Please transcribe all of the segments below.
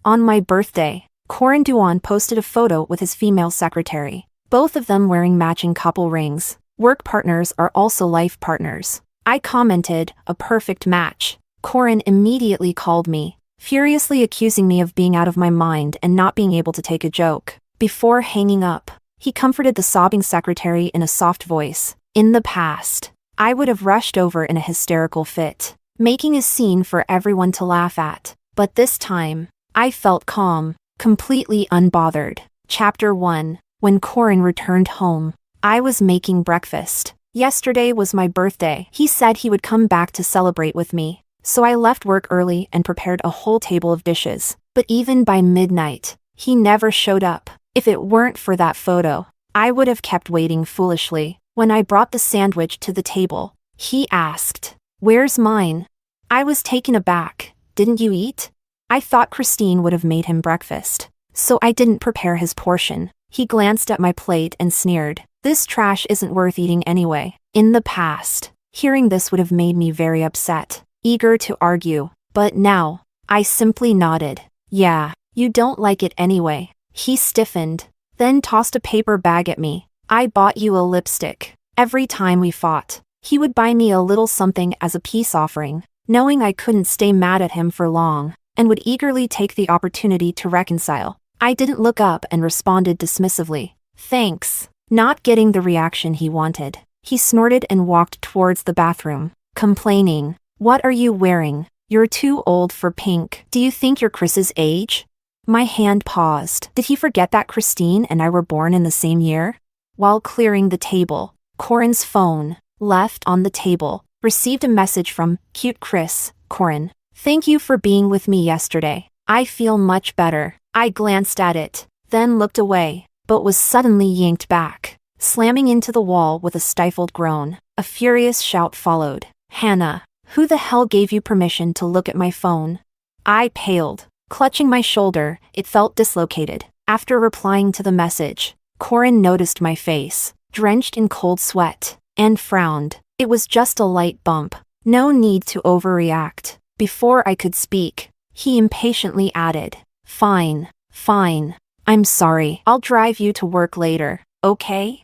On my birthday, Corin Duan posted a photo with his female secretary, both of them wearing matching couple rings. Work partners are also life partners. I commented, a perfect match. Corin immediately called me, furiously accusing me of being out of my mind and not being able to take a joke. Before hanging up, he comforted the sobbing secretary in a soft voice. In the past, I would have rushed over in a hysterical fit, making a scene for everyone to laugh at. But this time, I felt calm, completely unbothered. Chapter 1. When Corin returned home, I was making breakfast. Yesterday was my birthday. He said he would come back to celebrate with me, so I left work early and prepared a whole table of dishes. But even by midnight, he never showed up. If it weren't for that photo, I would have kept waiting foolishly. When I brought the sandwich to the table, he asked, "Where's mine?" I was taken aback. "Didn't you eat?" I thought Christine would have made him breakfast, so I didn't prepare his portion. He glanced at my plate and sneered, "This trash isn't worth eating anyway." In the past, hearing this would have made me very upset, eager to argue, but now, I simply nodded. "Yeah, you don't like it anyway." He stiffened, then tossed a paper bag at me. "I bought you a lipstick. Every time we fought, he would buy me a little something as a peace offering, knowing I couldn't stay mad at him for long, and would eagerly take the opportunity to reconcile." I didn't look up and responded dismissively, "Thanks." Not getting the reaction he wanted, he snorted and walked towards the bathroom, complaining, "What are you wearing? You're too old for pink. Do you think you're Chris's age?" My hand paused. Did he forget that Christine and I were born in the same year? While clearing the table, Corin's phone, left on the table, received a message from Cute Chris. "Corin, thank you for being with me yesterday. I feel much better." I glanced at it, then looked away, but was suddenly yanked back, slamming into the wall with a stifled groan. A furious shout followed. "Hannah, who the hell gave you permission to look at my phone?" I paled, clutching my shoulder. It felt dislocated. After replying to the message, Corin noticed my face, drenched in cold sweat, and frowned. It was just a light bump. No need to overreact. Before I could speak, he impatiently added, Fine. I'm sorry. I'll drive you to work later, okay?"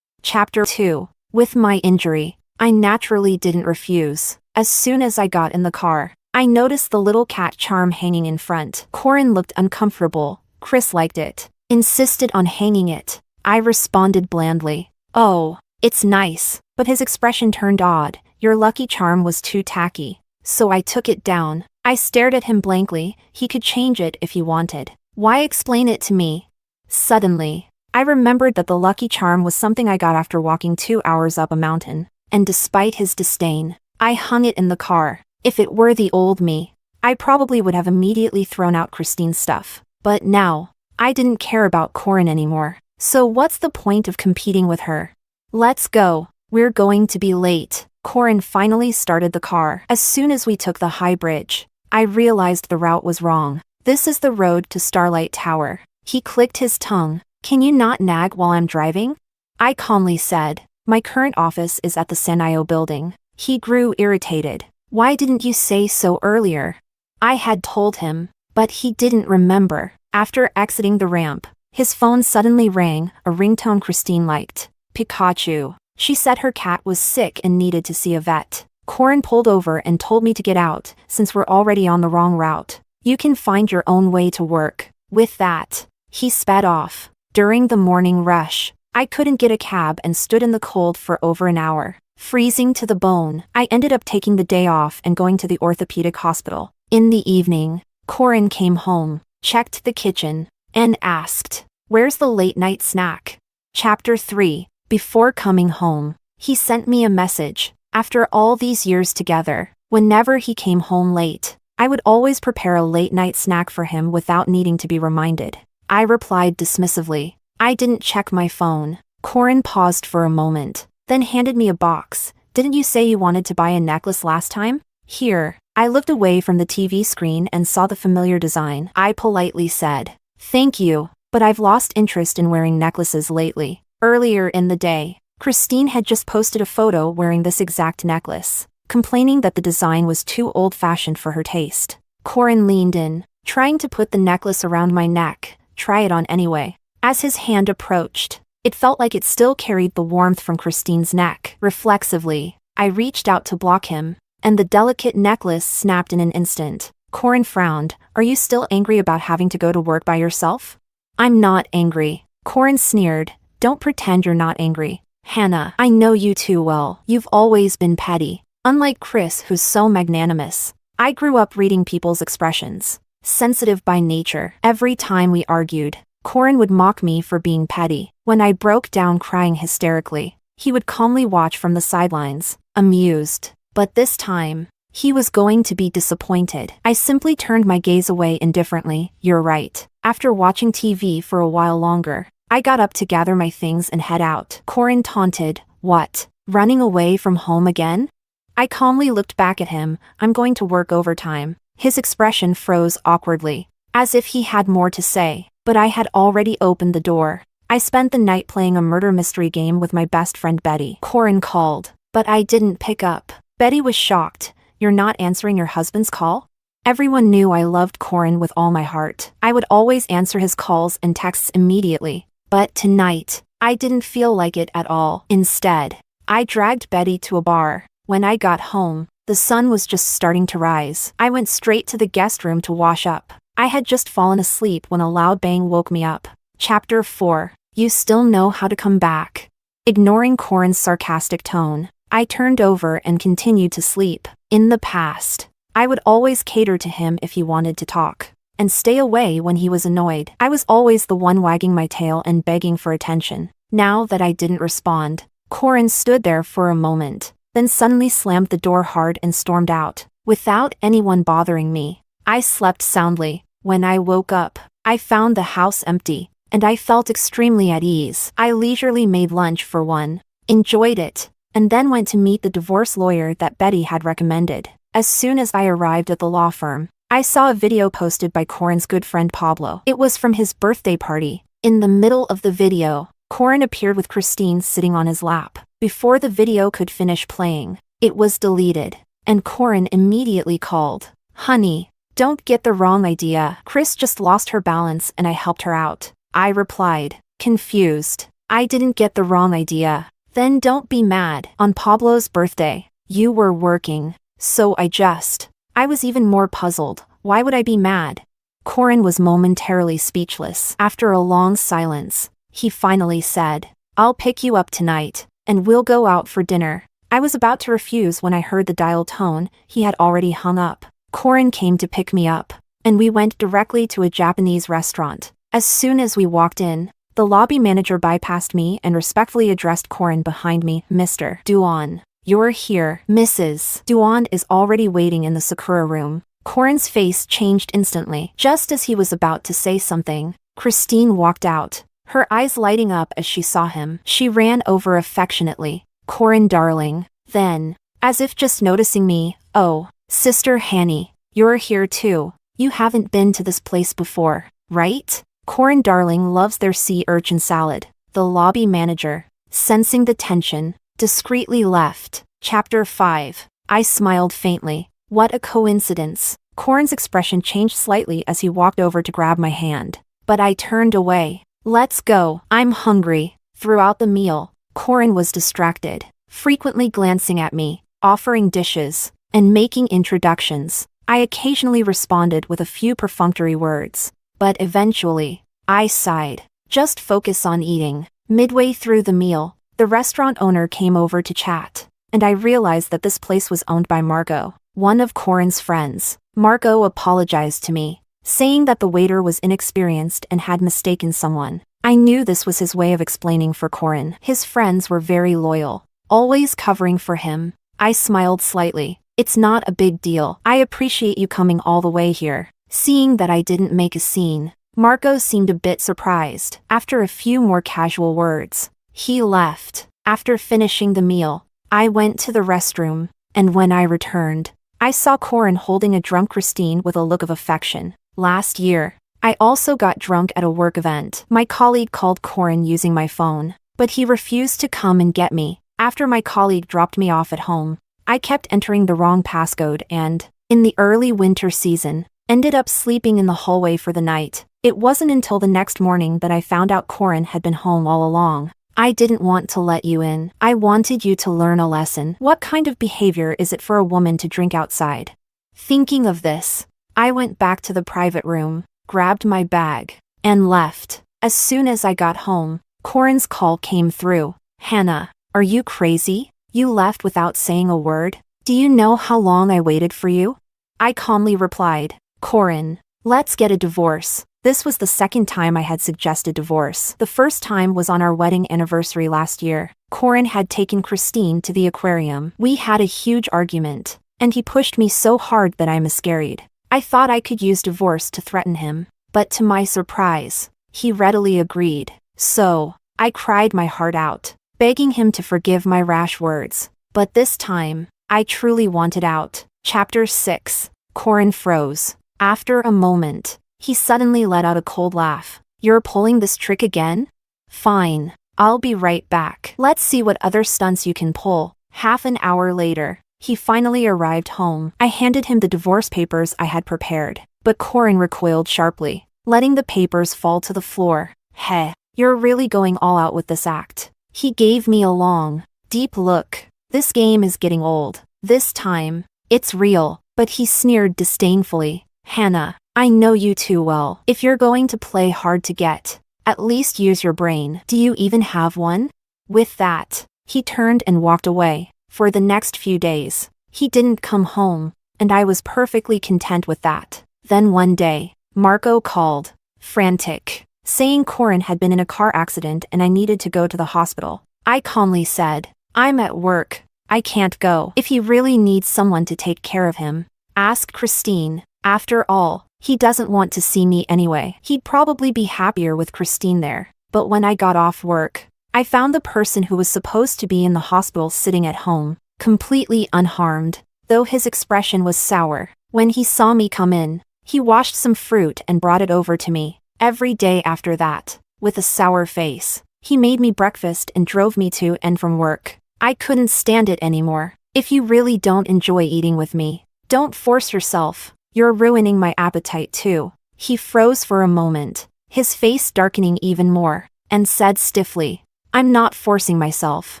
Chapter 2. With my injury, I naturally didn't refuse. As soon as I got in the car, I noticed the little cat charm hanging in front. Corin looked uncomfortable. Chris liked it, insisted on hanging it. I responded blandly, "Oh, it's nice," but his expression turned odd. "Your lucky charm was too tacky." So I took it down. I stared at him blankly. He could change it if he wanted. Why explain it to me? Suddenly, I remembered that the lucky charm was something I got after walking 2 hours up a mountain, and despite his disdain, I hung it in the car. If it were the old me, I probably would have immediately thrown out Christine's stuff. But now, I didn't care about Corin anymore. So what's the point of competing with her? "Let's go. We're going to be late." Corin finally started the car. As soon as we took the high bridge, I realized the route was wrong. "This is the road to Starlight Tower." He clicked his tongue. "Can you not nag while I'm driving?" I calmly said, "My current office is at the Sanyo building." He grew irritated. "Why didn't you say so earlier?" I had told him, but he didn't remember. After exiting the ramp, his phone suddenly rang, a ringtone Christine liked. Pikachu. She said her cat was sick and needed to see a vet. Corin pulled over and told me to get out, since we're already on the wrong route. "You can find your own way to work." With that, he sped off. During the morning rush, I couldn't get a cab and stood in the cold for over an hour, freezing to the bone. I ended up taking the day off and going to the orthopedic hospital. In the evening, Corin came home, checked the kitchen, and asked, "Where's the late-night snack?" Chapter 3. Before coming home, he sent me a message. After all these years together, whenever he came home late, I would always prepare a late-night snack for him without needing to be reminded. I replied dismissively, "I didn't check my phone." Corin paused for a moment, then handed me a box. "Didn't you say you wanted to buy a necklace last time? Here." I looked away from the TV screen and saw the familiar design. I politely said, "Thank you, but I've lost interest in wearing necklaces lately." Earlier in the day, Christine had just posted a photo wearing this exact necklace, complaining that the design was too old-fashioned for her taste. Corin leaned in, trying to put the necklace around my neck, try it on anyway. As his hand approached, it felt like it still carried the warmth from Christine's neck. Reflexively, I reached out to block him, and the delicate necklace snapped in an instant. Corin frowned. Are you still angry about having to go to work by yourself? I'm not angry. Corin sneered. Don't pretend you're not angry. Hannah, I know you too well. You've always been petty. Unlike Chris, who's so magnanimous. I grew up reading people's expressions. Sensitive by nature. Every time we argued, Corin would mock me for being petty. When I broke down crying hysterically, he would calmly watch from the sidelines, amused. But this time, he was going to be disappointed. I simply turned my gaze away indifferently. You're right. After watching TV for a while longer, I got up to gather my things and head out. Corin taunted. What? Running away from home again? I calmly looked back at him. I'm going to work overtime. His expression froze awkwardly, as if he had more to say, but I had already opened the door. I spent the night playing a murder mystery game with my best friend Betty. Corin called, but I didn't pick up. Betty was shocked. You're not answering your husband's call? Everyone knew I loved Corin with all my heart. I would always answer his calls and texts immediately. But tonight, I didn't feel like it at all. Instead, I dragged Betty to a bar. When I got home, the sun was just starting to rise. I went straight to the guest room to wash up. I had just fallen asleep when a loud bang woke me up. Chapter 4. You still know how to come back. Ignoring Corin's sarcastic tone, I turned over and continued to sleep. In the past, I would always cater to him if he wanted to talk, and stay away when he was annoyed. I was always the one wagging my tail and begging for attention. Now that I didn't respond, Corin stood there for a moment, then suddenly slammed the door hard and stormed out. Without anyone bothering me, I slept soundly. When I woke up, I found the house empty, and I felt extremely at ease. I leisurely made lunch for one, enjoyed it, and then went to meet the divorce lawyer that Betty had recommended. As soon as I arrived at the law firm, I saw a video posted by Corin's good friend Pablo. It was from his birthday party. In the middle of the video, Corin appeared with Christine sitting on his lap. Before the video could finish playing, it was deleted, and Corin immediately called. Honey, don't get the wrong idea. Chris just lost her balance and I helped her out. I replied, confused. I didn't get the wrong idea. Then don't be mad. On Pablo's birthday, you were working, so I was even more puzzled. Why would I be mad? Corin was momentarily speechless. After a long silence, he finally said, I'll pick you up tonight, and we'll go out for dinner. I was about to refuse when I heard the dial tone. He had already hung up. Corin came to pick me up, and we went directly to a Japanese restaurant. As soon as we walked in, the lobby manager bypassed me and respectfully addressed Corin behind me. Mr. Duan, you're here. Mrs. Duan is already waiting in the Sakura room. Corin's face changed instantly. Just as he was about to say something, Christine walked out, her eyes lighting up as she saw him. She ran over affectionately. Corin darling. Then, as if just noticing me, oh, Sister Hanny, you're here too. You haven't been to this place before, right? Corin darling loves their sea urchin salad. The lobby manager, sensing the tension, discreetly left. Chapter 5. I smiled faintly. What a coincidence. Corin's expression changed slightly as he walked over to grab my hand. But I turned away. Let's go. I'm hungry. Throughout the meal, Corin was distracted, frequently glancing at me, offering dishes, and making introductions. I occasionally responded with a few perfunctory words, but eventually, I sighed. Just focus on eating. Midway through the meal, the restaurant owner came over to chat, and I realized that this place was owned by Margot, one of Corin's friends. Margot apologized to me, saying that the waiter was inexperienced and had mistaken someone. I knew this was his way of explaining for Corin. His friends were very loyal, always covering for him. I smiled slightly. It's not a big deal. I appreciate you coming all the way here. Seeing that I didn't make a scene, Marco seemed a bit surprised. After a few more casual words, he left. After finishing the meal, I went to the restroom, and when I returned, I saw Corin holding a drunk Christine with a look of affection. Last year, I also got drunk at a work event. My colleague called Corin using my phone, but he refused to come and get me. After my colleague dropped me off at home, I kept entering the wrong passcode and, in the early winter season, Ended up sleeping in the hallway for the night. It wasn't until the next morning that I found out Corin had been home all along. I didn't want to let you in. I wanted you to learn a lesson. What kind of behavior is it for a woman to drink outside? Thinking of this, I went back to the private room, grabbed my bag, and left. As soon as I got home, Corin's call came through. Hannah, are you crazy? You left without saying a word? Do you know how long I waited for you? I calmly replied, Corin, let's get a divorce. This was the second time I had suggested divorce. The first time was on our wedding anniversary last year. Corin had taken Christine to the aquarium. We had a huge argument, and he pushed me so hard that I miscarried. I thought I could use divorce to threaten him, but to my surprise, he readily agreed. So, I cried my heart out, begging him to forgive my rash words. But this time, I truly wanted out. Chapter 6. Corin froze. After a moment, he suddenly let out a cold laugh. You're pulling this trick again? Fine, I'll be right back. Let's see what other stunts you can pull. Half an hour later, he finally arrived home. I handed him the divorce papers I had prepared, but Corin recoiled sharply, letting the papers fall to the floor. Heh, you're really going all out with this act. He gave me a long, deep look. This game is getting old. This time, it's real. But he sneered disdainfully. Hannah, I know you too well. If you're going to play hard to get, at least use your brain. Do you even have one? With that, he turned and walked away. For the next few days, he didn't come home, and I was perfectly content with that. Then one day, Marco called, frantic, saying Corin had been in a car accident and I needed to go to the hospital. I calmly said, I'm at work. I can't go. If he really needs someone to take care of him, ask Christine. After all, he doesn't want to see me anyway. He'd probably be happier with Christine there. But when I got off work, I found the person who was supposed to be in the hospital sitting at home, completely unharmed, though his expression was sour. When he saw me come in, he washed some fruit and brought it over to me. Every day after that, with a sour face, he made me breakfast and drove me to and from work. I couldn't stand it anymore. If you really don't enjoy eating with me, don't force yourself. You're ruining my appetite too. He froze for a moment, his face darkening even more, and said stiffly, I'm not forcing myself.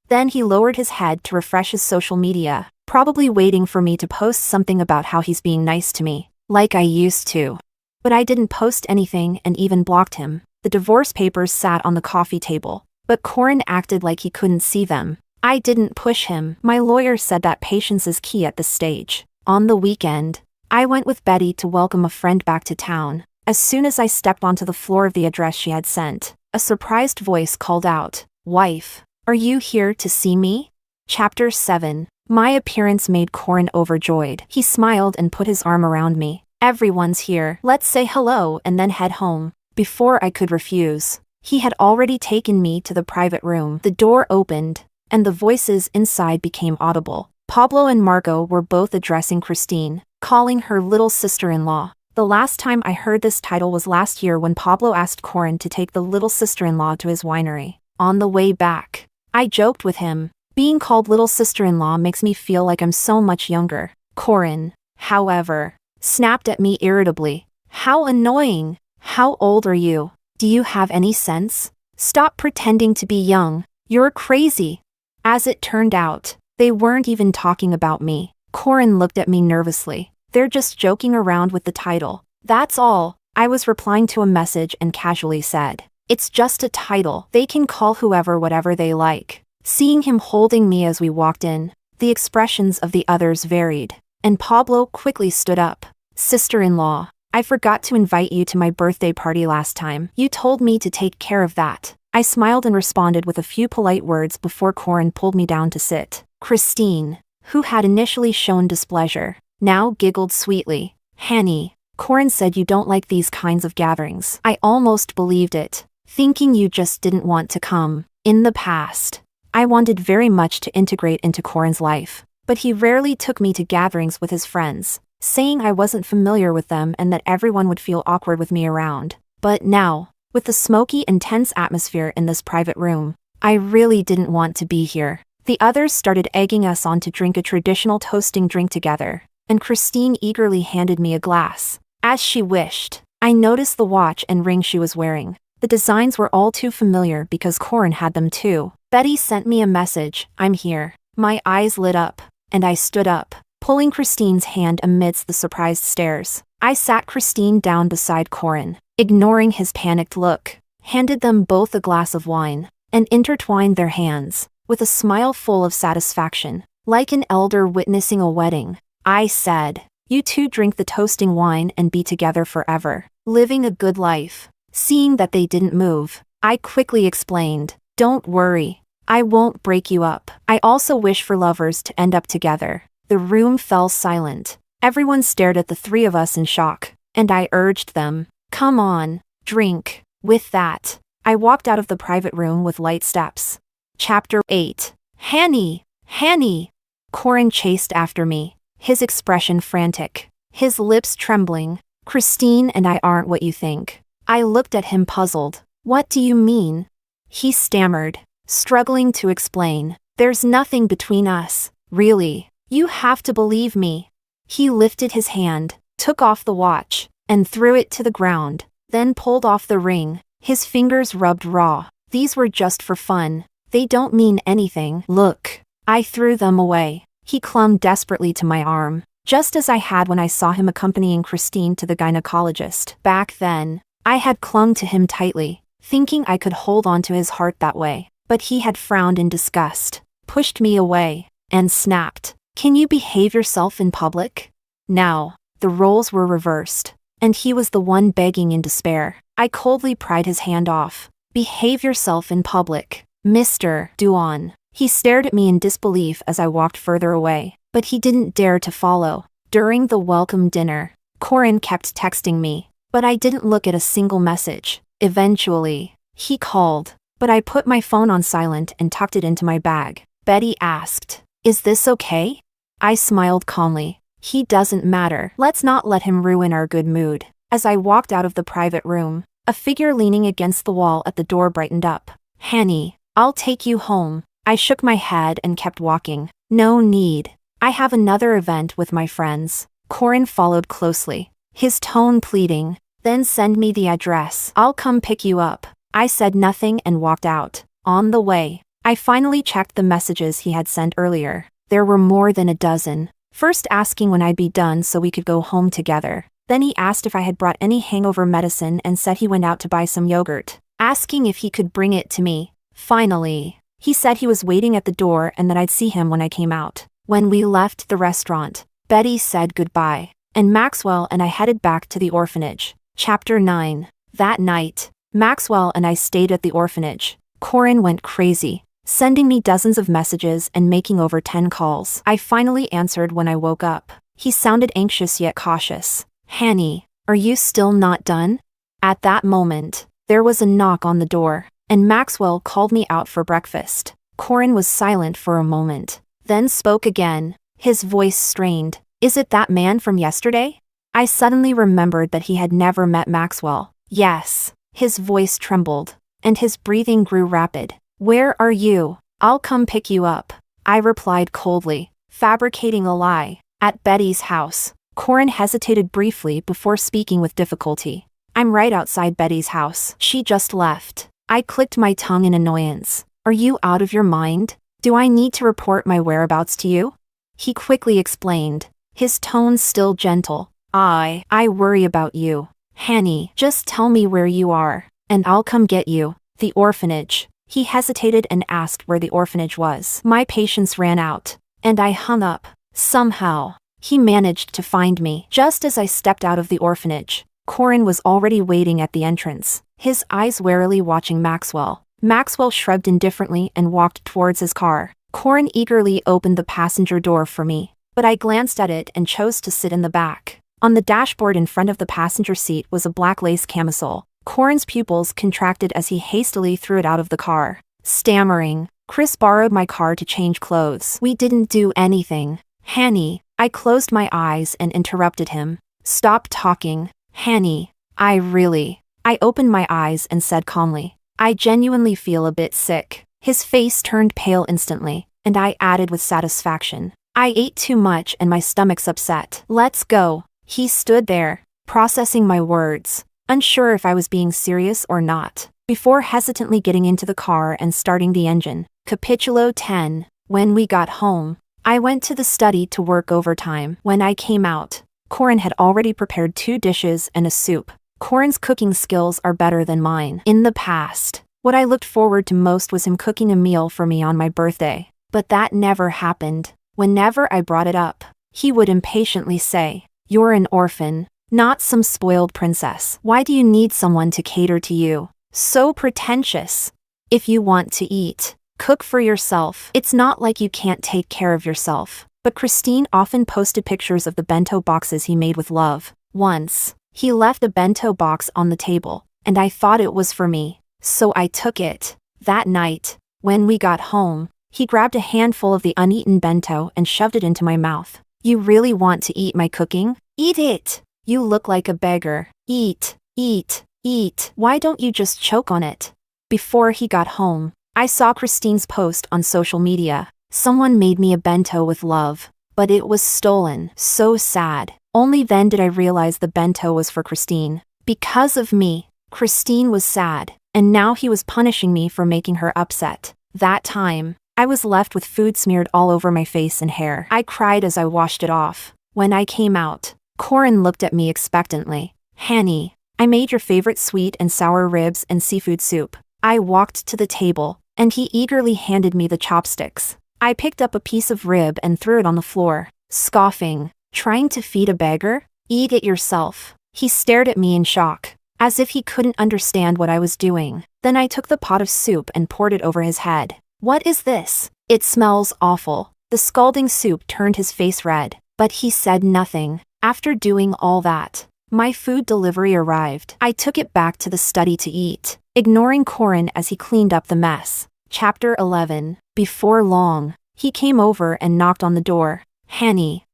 Then he lowered his head to refresh his social media, probably waiting for me to post something about how he's being nice to me, like I used to. But I didn't post anything and even blocked him. The divorce papers sat on the coffee table, but Corin acted like he couldn't see them. I didn't push him. My lawyer said that patience is key at this stage. On the weekend, I went with Betty to welcome a friend back to town. As soon as I stepped onto the floor of the address she had sent, a surprised voice called out, Wife, are you here to see me? Chapter 7. My appearance made Corin overjoyed. He smiled and put his arm around me. Everyone's here. Let's say hello and then head home. Before I could refuse, he had already taken me to the private room. The door opened, and the voices inside became audible. Pablo and Marco were both addressing Christine, calling her little sister-in-law. The last time I heard this title was last year when Pablo asked Corin to take the little sister-in-law to his winery. On the way back, I joked with him, being called little sister-in-law makes me feel like I'm so much younger. Corin, however, snapped at me irritably. How annoying! How old are you? Do you have any sense? Stop pretending to be young. You're crazy. As it turned out, they weren't even talking about me. Corin looked at me nervously. They're just joking around with the title. That's all. I was replying to a message and casually said, it's just a title. They can call whoever whatever they like. Seeing him holding me as we walked in, the expressions of the others varied, and Pablo quickly stood up. Sister-in-law, I forgot to invite you to my birthday party last time. You told me to take care of that. I smiled and responded with a few polite words before Corin pulled me down to sit. Christine, who had initially shown displeasure, now giggled sweetly. Hanny, Corin said you don't like these kinds of gatherings. I almost believed it, thinking you just didn't want to come. In the past, I wanted very much to integrate into Corin's life, but he rarely took me to gatherings with his friends, saying I wasn't familiar with them and that everyone would feel awkward with me around. But now, with the smoky and tense atmosphere in this private room, I really didn't want to be here. The others started egging us on to drink a traditional toasting drink together, and Christine eagerly handed me a glass. As she wished. I noticed the watch and ring she was wearing. The designs were all too familiar because Corin had them too. Betty sent me a message, "I'm here." My eyes lit up, and I stood up, pulling Christine's hand amidst the surprised stares. I sat Christine down beside Corin, ignoring his panicked look, handed them both a glass of wine, and intertwined their hands, with a smile full of satisfaction, like an elder witnessing a wedding. I said, "You two drink the toasting wine and be together forever, living a good life." Seeing that they didn't move, I quickly explained, "Don't worry, I won't break you up. I also wish for lovers to end up together." The room fell silent. Everyone stared at the three of us in shock, and I urged them, "Come on, drink." With that, I walked out of the private room with light steps. Chapter 8. Hanny! Hanny! Corin chased after me, his expression frantic, his lips trembling. "Christine and I aren't what you think." I looked at him puzzled. "What do you mean?" He stammered, struggling to explain. "There's nothing between us, really. You have to believe me." He lifted his hand, took off the watch, and threw it to the ground, then pulled off the ring. His fingers rubbed raw. "These were just for fun. They don't mean anything." "Look." I threw them away. He clung desperately to my arm, just as I had when I saw him accompanying Christine to the gynecologist. Back then, I had clung to him tightly, thinking I could hold on to his heart that way. But he had frowned in disgust, pushed me away, and snapped, "Can you behave yourself in public?" Now, the roles were reversed, and he was the one begging in despair. I coldly pried his hand off. "Behave yourself in public, Mr. Duan." He stared at me in disbelief as I walked further away, but he didn't dare to follow. During the welcome dinner, Corin kept texting me, but I didn't look at a single message. Eventually, he called, but I put my phone on silent and tucked it into my bag. Betty asked, "Is this okay?" I smiled calmly. "He doesn't matter. Let's not let him ruin our good mood." As I walked out of the private room, a figure leaning against the wall at the door brightened up. "Hanny, I'll take you home." I shook my head and kept walking. "No need. I have another event with my friends." Corin followed closely, his tone pleading. "Then send me the address. I'll come pick you up." I said nothing and walked out. On the way, I finally checked the messages he had sent earlier. There were more than a dozen. First asking when I'd be done so we could go home together. Then he asked if I had brought any hangover medicine and said he went out to buy some yogurt, asking if he could bring it to me. Finally, he said he was waiting at the door and that I'd see him when I came out. When we left the restaurant, Betty said goodbye, and Maxwell and I headed back to the orphanage. Chapter 9. That night, Maxwell and I stayed at the orphanage. Corin went crazy, sending me dozens of messages and making over 10 calls. I finally answered when I woke up. He sounded anxious yet cautious. "Hanny, are you still not done?" At that moment, there was a knock on the door, and Maxwell called me out for breakfast. Corin was silent for a moment, then spoke again, his voice strained. "Is it that man from yesterday?" I suddenly remembered that he had never met Maxwell. "Yes." His voice trembled, and his breathing grew rapid. "Where are you? I'll come pick you up." I replied coldly, fabricating a lie. "At Betty's house." Corin hesitated briefly before speaking with difficulty. "I'm right outside Betty's house. She just left." I clicked my tongue in annoyance. "Are you out of your mind? Do I need to report my whereabouts to you?" He quickly explained, his tone still gentle. I worry about you. Hanny, just tell me where you are, and I'll come get you." "The orphanage." He hesitated and asked where the orphanage was. My patience ran out, and I hung up. Somehow, he managed to find me. Just as I stepped out of the orphanage, Corin was already waiting at the entrance, his eyes warily watching Maxwell. Maxwell shrugged indifferently and walked towards his car. Corin eagerly opened the passenger door for me, but I glanced at it and chose to sit in the back. On the dashboard in front of the passenger seat was a black lace camisole. Corin's pupils contracted as he hastily threw it out of the car. Stammering, "Chris borrowed my car to change clothes. We didn't do anything." "Hanny." I closed my eyes and interrupted him. "Stop talking, Hanny. I opened my eyes and said calmly, "I genuinely feel a bit sick." His face turned pale instantly, and I added with satisfaction, "I ate too much and my stomach's upset." "Let's go." He stood there, processing my words, unsure if I was being serious or not, before hesitantly getting into the car and starting the engine. Capítulo 10. When we got home, I went to the study to work overtime. When I came out, Corin had already prepared 2 dishes and a soup. Corin's cooking skills are better than mine. In the past, what I looked forward to most was him cooking a meal for me on my birthday. But that never happened. Whenever I brought it up, he would impatiently say, "You're an orphan, not some spoiled princess. Why do you need someone to cater to you? So pretentious. If you want to eat, cook for yourself. It's not like you can't take care of yourself." But Christine often posted pictures of the bento boxes he made with love. Once, he left a bento box on the table, and I thought it was for me, so I took it. That night, when we got home, he grabbed a handful of the uneaten bento and shoved it into my mouth. "You really want to eat my cooking? Eat it! You look like a beggar. Eat, eat, eat. Why don't you just choke on it?" Before he got home, I saw Christine's post on social media. "Someone made me a bento with love, but it was stolen." So sad. Only then did I realize the bento was for Christine. Because of me, Christine was sad, and now he was punishing me for making her upset. That time, I was left with food smeared all over my face and hair. I cried as I washed it off. When I came out, Corin looked at me expectantly. "Hanny, I made your favorite sweet and sour ribs and seafood soup." I walked to the table, and he eagerly handed me the chopsticks. I picked up a piece of rib and threw it on the floor, scoffing. "Trying to feed a beggar? Eat it yourself." He stared at me in shock, as if he couldn't understand what I was doing. Then I took the pot of soup and poured it over his head. "What is this? It smells awful." The scalding soup turned his face red, but he said nothing. After doing all that, my food delivery arrived. I took it back to the study to eat, ignoring Corin as he cleaned up the mess. Chapter 11. Before long, he came over and knocked on the door. "Hanny."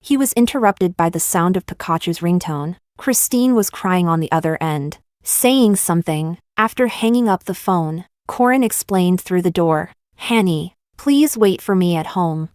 He was interrupted by the sound of Pikachu's ringtone. Christine was crying on the other end, saying something. After hanging up the phone, Corin explained through the door. "Hanny, please wait for me at home.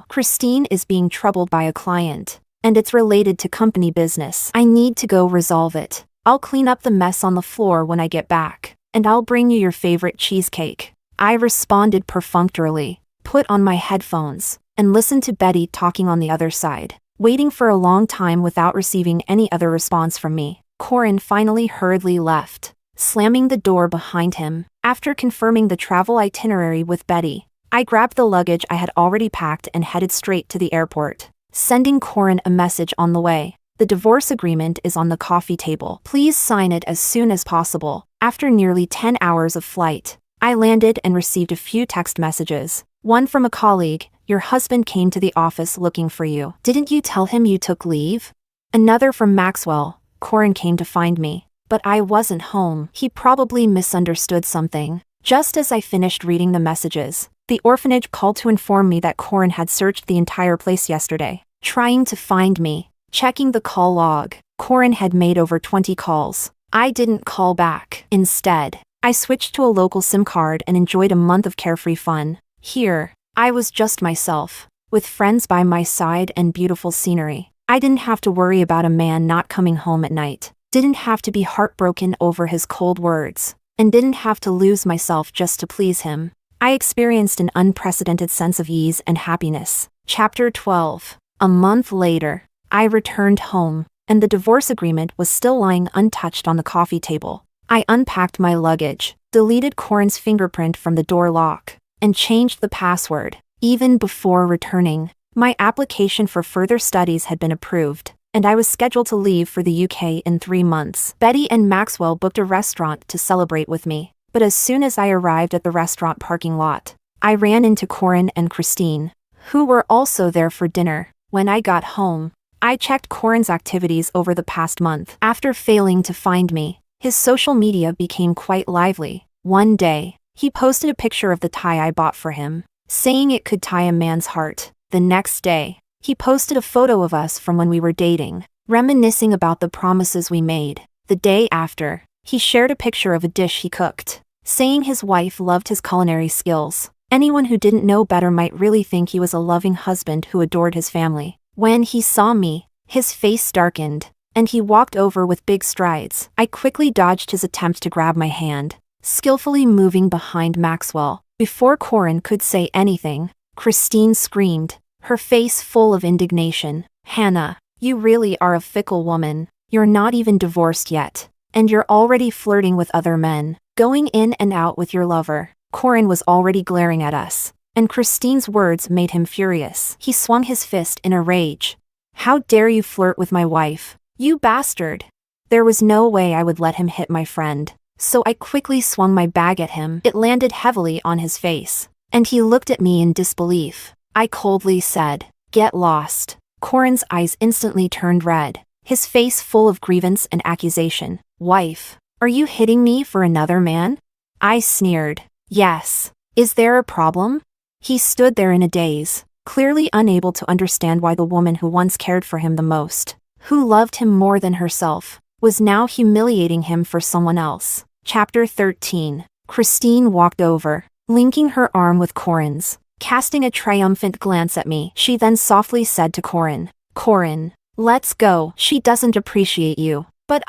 Christine is being troubled by a client, and it's related to company business. I need to go resolve it. I'll clean up the mess on the floor when I get back, and I'll bring you your favorite cheesecake." I responded perfunctorily, put on my headphones, and listened to Betty talking on the other side, waiting for a long time without receiving any other response from me. Corin finally hurriedly left, slamming the door behind him. After confirming the travel itinerary with Betty, I grabbed the luggage I had already packed and headed straight to the airport, sending Corin a message on the way. "The divorce agreement is on the coffee table. Please sign it as soon as possible." After nearly 10 hours of flight, I landed and received a few text messages. One from a colleague: "Your husband came to the office looking for you. Didn't you tell him you took leave?" Another from Maxwell: "Corin came to find me, but I wasn't home. He probably misunderstood something." Just as I finished reading the messages, the orphanage called to inform me that Corin had searched the entire place yesterday, trying to find me. Checking the call log, Corin had made over 20 calls. I didn't call back. Instead, I switched to a local SIM card and enjoyed a month of carefree fun. Here, I was just myself, with friends by my side and beautiful scenery. I didn't have to worry about a man not coming home at night, didn't have to be heartbroken over his cold words, and didn't have to lose myself just to please him. I experienced an unprecedented sense of ease and happiness. Chapter 12. A month later, I returned home, and the divorce agreement was still lying untouched on the coffee table. I unpacked my luggage, deleted Corin's fingerprint from the door lock, and changed the password. Even before returning, my application for further studies had been approved, and I was scheduled to leave for the UK in 3 months. Betty and Maxwell booked a restaurant to celebrate with me, but as soon as I arrived at the restaurant parking lot, I ran into Corin and Christine, who were also there for dinner. When I got home, I checked Corin's activities over the past month. After failing to find me, his social media became quite lively. One day, he posted a picture of the tie I bought for him, saying it could tie a man's heart. The next day, he posted a photo of us from when we were dating, reminiscing about the promises we made. The day after, he shared a picture of a dish he cooked, saying his wife loved his culinary skills. Anyone who didn't know better might really think he was a loving husband who adored his family. When he saw me, his face darkened, and he walked over with big strides. I quickly dodged his attempt to grab my hand, skillfully moving behind Maxwell. Before Corin could say anything, Christine screamed, her face full of indignation. "Hannah, you really are a fickle woman. You're not even divorced yet, and you're already flirting with other men, going in and out with your lover." Corin was already glaring at us, and Christine's words made him furious. He swung his fist in a rage. "How dare you flirt with my wife, you bastard!" There was no way I would let him hit my friend, so I quickly swung my bag at him. It landed heavily on his face, and he looked at me in disbelief. I coldly said, "Get lost." Corin's eyes instantly turned red, his face full of grievance and accusation. "Wife, are you hitting me for another man?" I sneered. "Yes. Is there a problem?" He stood there in a daze, clearly unable to understand why the woman who once cared for him the most, who loved him more than herself, was now humiliating him for someone else. Chapter 13. Christine walked over, linking her arm with Corin's. Casting a triumphant glance at me, she then softly said to Corin, "Corin, let's go. She doesn't appreciate you." "But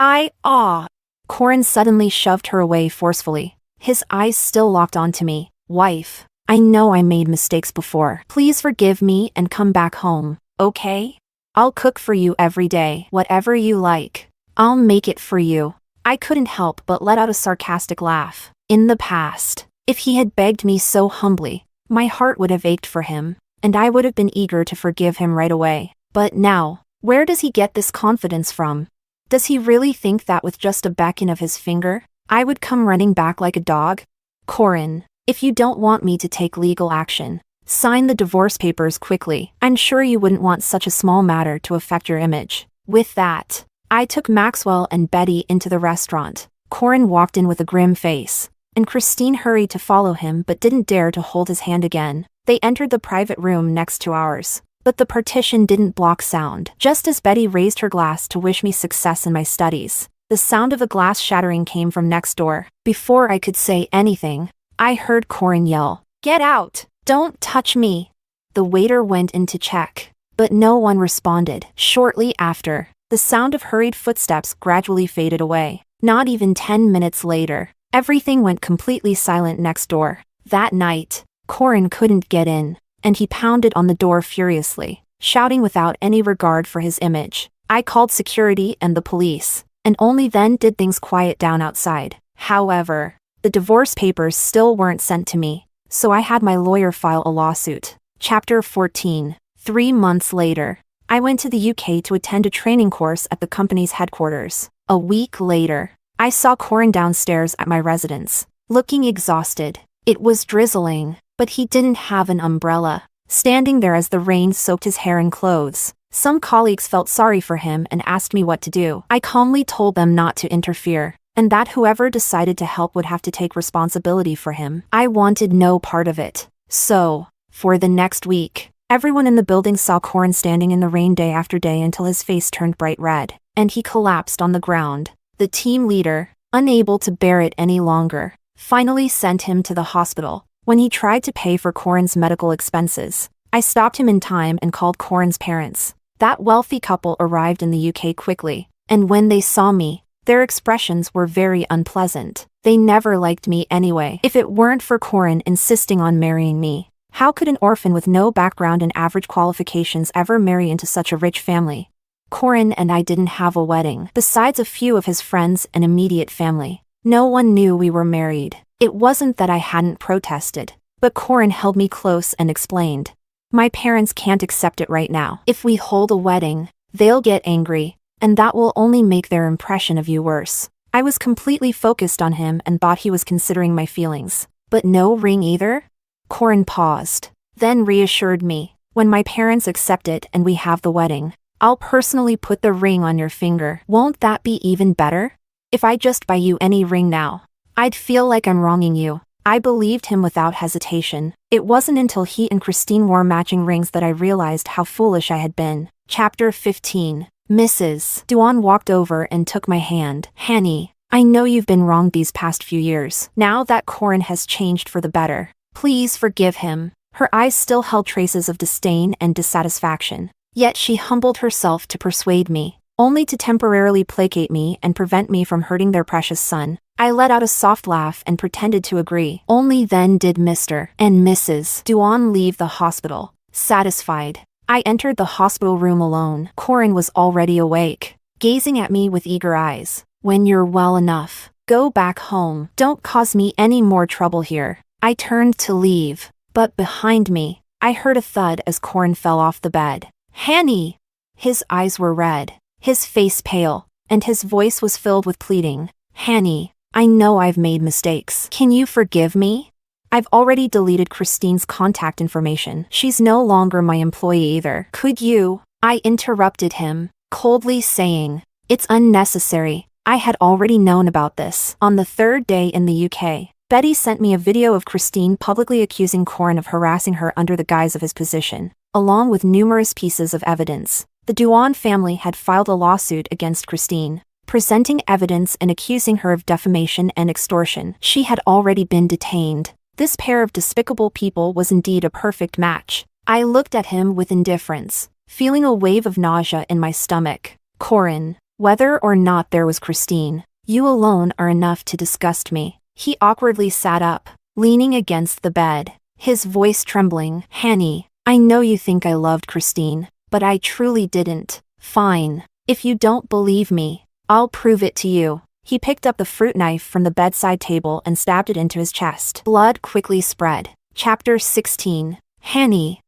Corin suddenly shoved her away forcefully, his eyes still locked onto me. "Wife, I know I made mistakes before. Please forgive me and come back home, okay? I'll cook for you every day, whatever you like. I'll make it for you." I couldn't help but let out a sarcastic laugh. In the past, if he had begged me so humbly, my heart would have ached for him, and I would have been eager to forgive him right away. But now, where does he get this confidence from? Does he really think that with just a beckon of his finger, I would come running back like a dog? "Corin, if you don't want me to take legal action, sign the divorce papers quickly. I'm sure you wouldn't want such a small matter to affect your image." With that, I took Maxwell and Betty into the restaurant. Corin walked in with a grim face, and Christine hurried to follow him but didn't dare to hold his hand again. They entered the private room next to ours, but the partition didn't block sound. Just as Betty raised her glass to wish me success in my studies, the sound of a glass shattering came from next door. Before I could say anything, I heard Corin yell, "Get out! Don't touch me!" The waiter went in to check, but no one responded. Shortly after, the sound of hurried footsteps gradually faded away. Not even 10 minutes later, everything went completely silent next door. That night, Corin couldn't get in, and he pounded on the door furiously, shouting without any regard for his image. I called security and the police, and only then did things quiet down outside. However, the divorce papers still weren't sent to me, so I had my lawyer file a lawsuit. Chapter 14. 3 months later, I went to the UK to attend a training course at the company's headquarters. A week later, I saw Corin downstairs at my residence, looking exhausted. It was drizzling, but he didn't have an umbrella, standing there as the rain soaked his hair and clothes. Some colleagues felt sorry for him and asked me what to do. I calmly told them not to interfere, and that whoever decided to help would have to take responsibility for him. I wanted no part of it. So, for the next week, everyone in the building saw Corin standing in the rain day after day until his face turned bright red, and he collapsed on the ground. The team leader, unable to bear it any longer, finally sent him to the hospital. When he tried to pay for Corin's medical expenses, I stopped him in time and called Corin's parents. That wealthy couple arrived in the UK quickly, and when they saw me, their expressions were very unpleasant. They never liked me anyway. If it weren't for Corin insisting on marrying me, how could an orphan with no background and average qualifications ever marry into such a rich family? Corin and I didn't have a wedding. Besides a few of his friends and immediate family, no one knew we were married. It wasn't that I hadn't protested, but Corin held me close and explained, "My parents can't accept it right now. If we hold a wedding, they'll get angry, and that will only make their impression of you worse." I was completely focused on him and thought he was considering my feelings. "But no ring either?" Corin paused, then reassured me, "When my parents accept it and we have the wedding, I'll personally put the ring on your finger. Won't that be even better? If I just buy you any ring now, I'd feel like I'm wronging you." I believed him without hesitation. It wasn't until he and Christine wore matching rings that I realized how foolish I had been. Chapter 15. Mrs. Duan walked over and took my hand. "Hanny, I know you've been wronged these past few years. Now that Corin has changed for the better, please forgive him." Her eyes still held traces of disdain and dissatisfaction, yet she humbled herself to persuade me. only to temporarily placate me and prevent me from hurting their precious son. I let out a soft laugh and pretended to agree. Only then did Mr. and Mrs. Duan leave the hospital. Satisfied, I entered the hospital room alone. Corin was already awake, gazing at me with eager eyes. When you're well enough, go back home. Don't cause me any more trouble here. I turned to leave, but behind me, I heard a thud as Corin fell off the bed. Hanny! His eyes were red, his face pale, and his voice was filled with pleading. Hanny, I know I've made mistakes. Can you forgive me? I've already deleted Christine's contact information. She's no longer my employee either. Could you? I interrupted him, coldly saying, it's unnecessary. I had already known about this. On the third day in the UK, Betty sent me a video of Christine publicly accusing Corin of harassing her under the guise of his position, along with numerous pieces of evidence. The Duan family had filed a lawsuit against Christine, presenting evidence and accusing her of defamation and extortion. She had already been detained. This pair of despicable people was indeed a perfect match. I looked at him with indifference, feeling a wave of nausea in my stomach. Corin, whether or not there was Christine, you alone are enough to disgust me. He awkwardly sat up, leaning against the bed, his voice trembling. Hanny, I know you think I loved Christine, but I truly didn't. Fine. If you don't believe me, I'll prove it to you. He picked up the fruit knife from the bedside table and stabbed it into his chest. Blood quickly spread. Chapter 16. Hanny.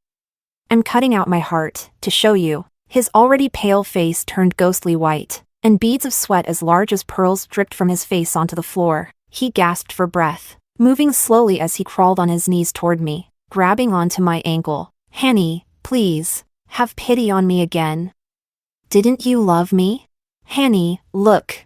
I'm cutting out my heart, to show you. His already pale face turned ghostly white, and beads of sweat as large as pearls dripped from his face onto the floor. He gasped for breath, moving slowly as he crawled on his knees toward me, grabbing onto my ankle. Hanny, please, have pity on me again. Didn't you love me? Hanny, look.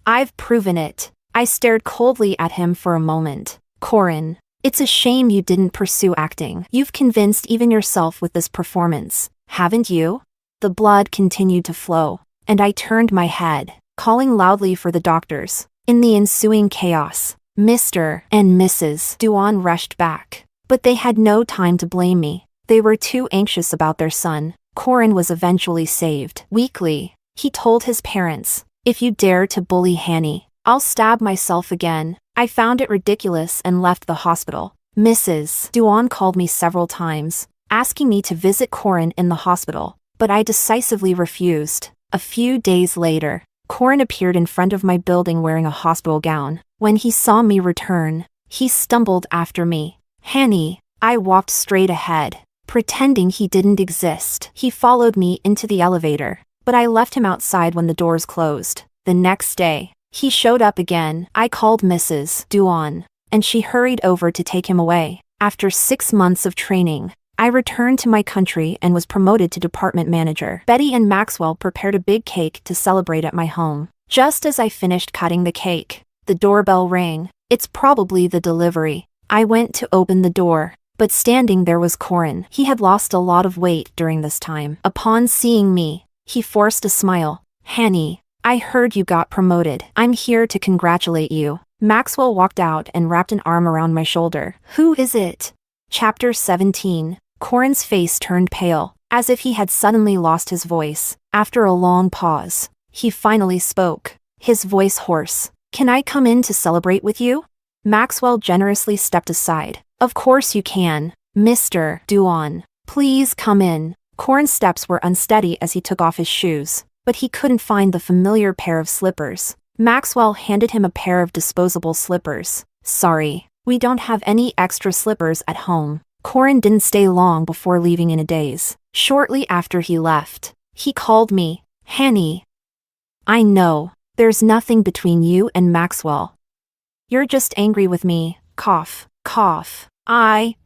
I've proven it. I stared coldly at him for a moment. Corin, it's a shame you didn't pursue acting. You've convinced even yourself with this performance, haven't you? The blood continued to flow, and I turned my head, calling loudly for the doctors. In the ensuing chaos, Mr. and Mrs. Duan rushed back, but they had no time to blame me. They were too anxious about their son. Corin was eventually saved. Weakly, he told his parents, if you dare to bully Hanny, I'll stab myself again. I found it ridiculous and left the hospital. Mrs. Duan called me several times, asking me to visit Corin in the hospital, but I decisively refused. A few days later, Corin appeared in front of my building wearing a hospital gown. When he saw me return, he stumbled after me. Hanny, I walked straight ahead, pretending he didn't exist. He followed me into the elevator, but I left him outside when the doors closed. The next day, he showed up again. I called Mrs. Duan, and she hurried over to take him away. After 6 months of training, I returned to my country and was promoted to department manager. Betty and Maxwell prepared a big cake to celebrate at my home. Just as I finished cutting the cake, the doorbell rang. It's probably the delivery. I went to open the door, but standing there was Corin. He had lost a lot of weight during this time. Upon seeing me, he forced a smile. Hanny, I heard you got promoted. I'm here to congratulate you. Maxwell walked out and wrapped an arm around my shoulder. Who is it? Chapter 17. Corin's face turned pale, as if he had suddenly lost his voice. After a long pause, he finally spoke, his voice hoarse. Can I come in to celebrate with you? Maxwell generously stepped aside. Of course you can, Mr. Duan. Please come in. Corin's steps were unsteady as he took off his shoes, but he couldn't find the familiar pair of slippers. Maxwell handed him a pair of disposable slippers. Sorry, we don't have any extra slippers at home. Corin didn't stay long before leaving in a daze. Shortly after he left, he called me, Hanny. I know, there's nothing between you and Maxwell. You're just angry with me. Cough, cough.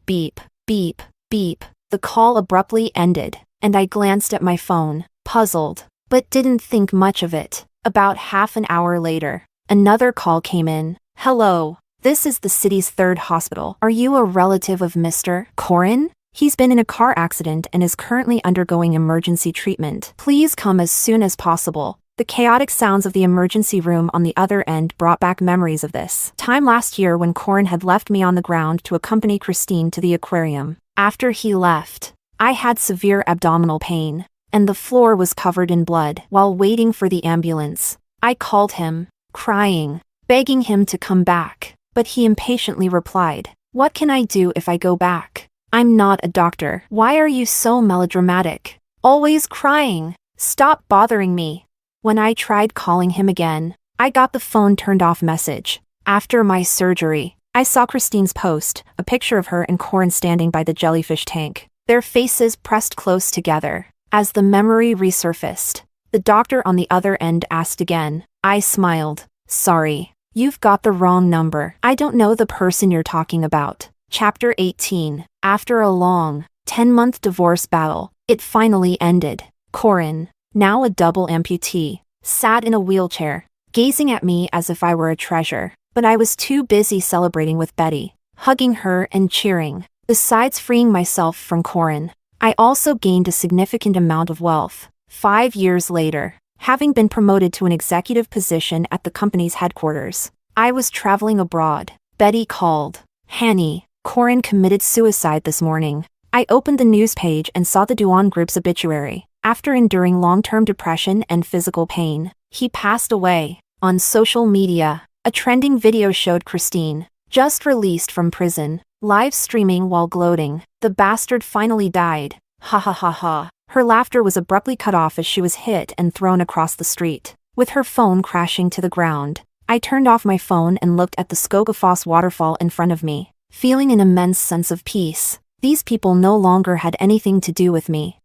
Beep, beep, beep. The call abruptly ended, and I glanced at my phone, puzzled, but didn't think much of it. About half an hour later, another call came in. Hello, this is the city's 3rd hospital. Are you a relative of Mr. Corin? He's been in a car accident and is currently undergoing emergency treatment. Please come as soon as possible. The chaotic sounds of the emergency room on the other end brought back memories of this time last year when Corin had left me on the ground to accompany Christine to the aquarium. After he left, I had severe abdominal pain, and the floor was covered in blood. While waiting for the ambulance, I called him, crying, begging him to come back, but he impatiently replied, "What can I do if I go back? I'm not a doctor." "Why are you so melodramatic? Always crying. Stop bothering me." When I tried calling him again, I got the phone turned off message. After my surgery, I saw Christine's post, a picture of her and Corin standing by the jellyfish tank, their faces pressed close together. As the memory resurfaced, the doctor on the other end asked again. I smiled. "Sorry, you've got the wrong number. I don't know the person you're talking about." Chapter 18. After a long, 10-month divorce battle, it finally ended. Corin, now a double amputee, sat in a wheelchair, gazing at me as if I were a treasure. But I was too busy celebrating with Betty, hugging her and cheering. Besides freeing myself from Corin, I also gained a significant amount of wealth. 5 years later, having been promoted to an executive position at the company's headquarters, I was traveling abroad. Betty called. "Hanny, Corin committed suicide this morning." I opened the news page and saw the Duan Group's obituary. After enduring long-term depression and physical pain, he passed away. On social media, a trending video showed Christine, just released from prison, live streaming while gloating. "The bastard finally died. Ha ha ha ha." Her laughter was abruptly cut off as she was hit and thrown across the street, with her phone crashing to the ground. I turned off my phone and looked at the Skogafoss waterfall in front of me, feeling an immense sense of peace. These people no longer had anything to do with me.